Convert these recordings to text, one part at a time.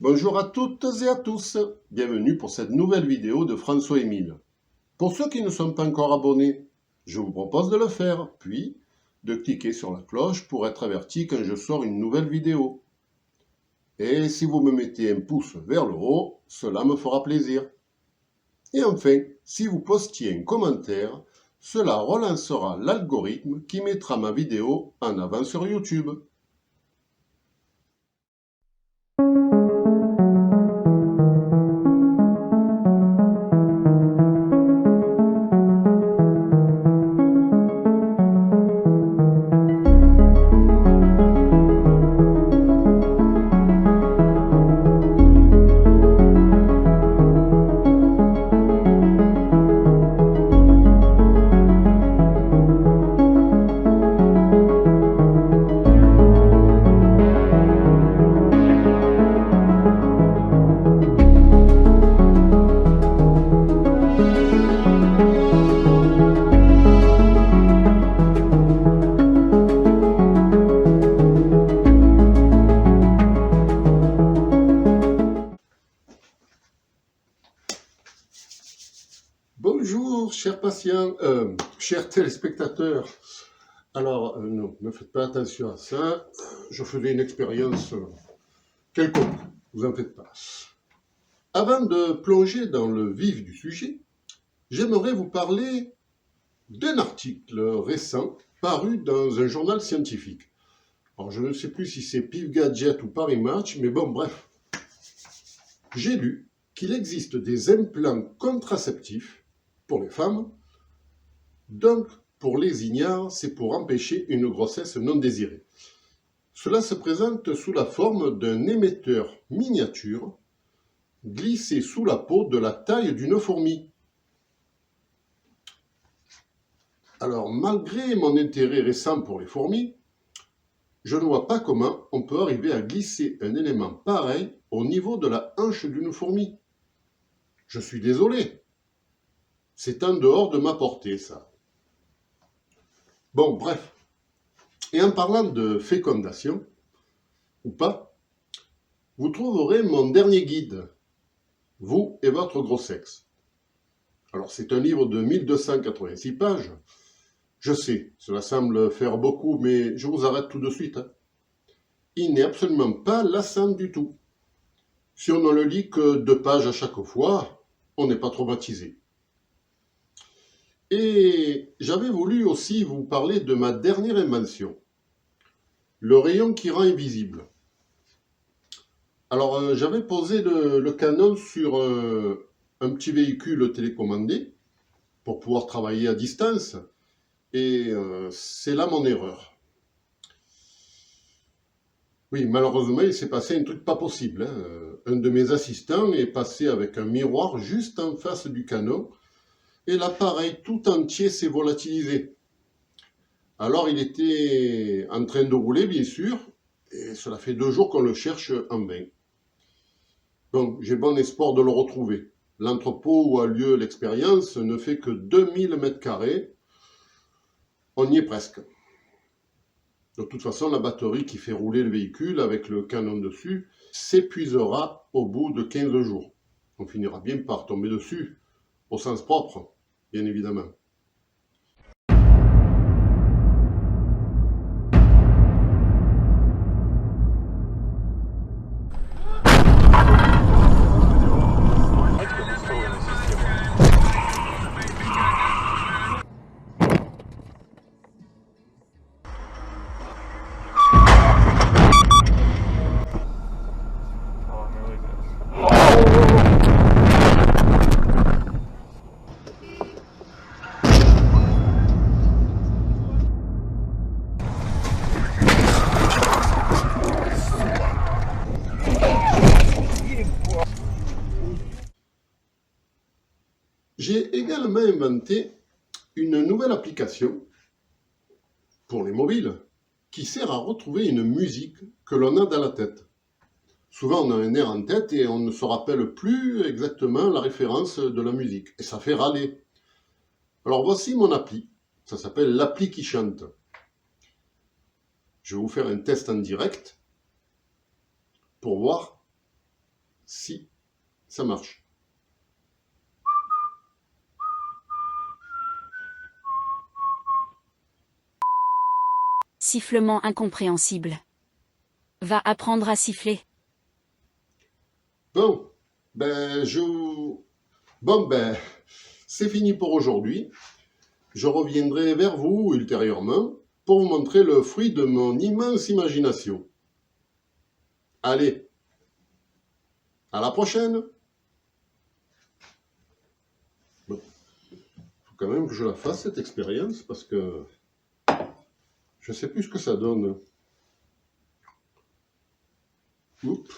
Bonjour à toutes et à tous, bienvenue pour cette nouvelle vidéo de François-Émile. Pour ceux qui ne sont pas encore abonnés, je vous propose de le faire, puis de cliquer sur la cloche pour être averti quand je sors une nouvelle vidéo. Et si vous me mettez un pouce vers le haut, cela me fera plaisir. Et enfin, si vous postiez un commentaire, cela relancera l'algorithme qui mettra ma vidéo en avant sur YouTube. Bonjour, chers patients, chers téléspectateurs. Alors, non, ne faites pas attention à ça. Je faisais une expérience quelconque, vous en faites pas. Avant de plonger dans le vif du sujet, j'aimerais vous parler d'un article récent paru dans un journal scientifique. Alors, je ne sais plus si c'est Pif Gadget ou Paris Match, mais bon, bref. J'ai lu qu'il existe des implants contraceptifs pour les femmes. Donc, pour les ignares, c'est pour empêcher une grossesse non désirée. Cela se présente sous la forme d'un émetteur miniature glissé sous la peau de la taille d'une fourmi. Alors, malgré mon intérêt récent pour les fourmis, je ne vois pas comment on peut arriver à glisser un élément pareil au niveau de la hanche d'une fourmi. Je suis désolé. C'est en dehors de ma portée, ça. Bon, bref. Et en parlant de fécondation, ou pas, vous trouverez mon dernier guide, Vous et votre gros sexe. Alors, c'est un livre de 1286 pages. Je sais, cela semble faire beaucoup, mais je vous arrête tout de suite. Il n'est absolument pas lassant du tout. Si on ne le lit que 2 pages à chaque fois, on n'est pas traumatisé. Et j'avais voulu aussi vous parler de ma dernière invention, le rayon qui rend invisible. Alors, j'avais posé le Canon sur un petit véhicule télécommandé pour pouvoir travailler à distance, et c'est là mon erreur. Oui, malheureusement, il s'est passé un truc pas possible. Un de mes assistants est passé avec un miroir juste en face du Canon, et l'appareil tout entier s'est volatilisé. Alors, il était en train de rouler, bien sûr, et cela fait 2 jours qu'on le cherche en vain. Donc, j'ai bon espoir de le retrouver. L'entrepôt où a lieu l'expérience ne fait que 2000 m². On y est presque. De toute façon, la batterie qui fait rouler le véhicule avec le Canon dessus s'épuisera au bout de 15 jours. On finira bien par tomber dessus, au sens propre, bien évidemment. J'ai également inventé une nouvelle application pour les mobiles qui sert à retrouver une musique que l'on a dans la tête. Souvent, on a un air en tête et on ne se rappelle plus exactement la référence de la musique. Et ça fait râler. Alors voici mon appli. Ça s'appelle l'appli qui chante. Je vais vous faire un test en direct pour voir si ça marche. Sifflement incompréhensible. Va apprendre à siffler. Bon, c'est fini pour aujourd'hui. Je reviendrai vers vous ultérieurement pour vous montrer le fruit de mon immense imagination. Allez, à la prochaine. Bon, faut quand même que je la fasse cette expérience parce que je sais plus ce que ça donne. Oups.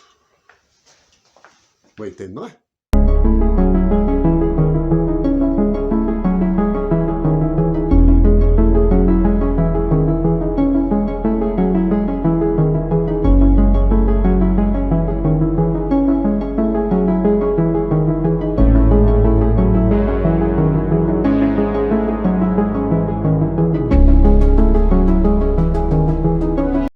On va éteindre.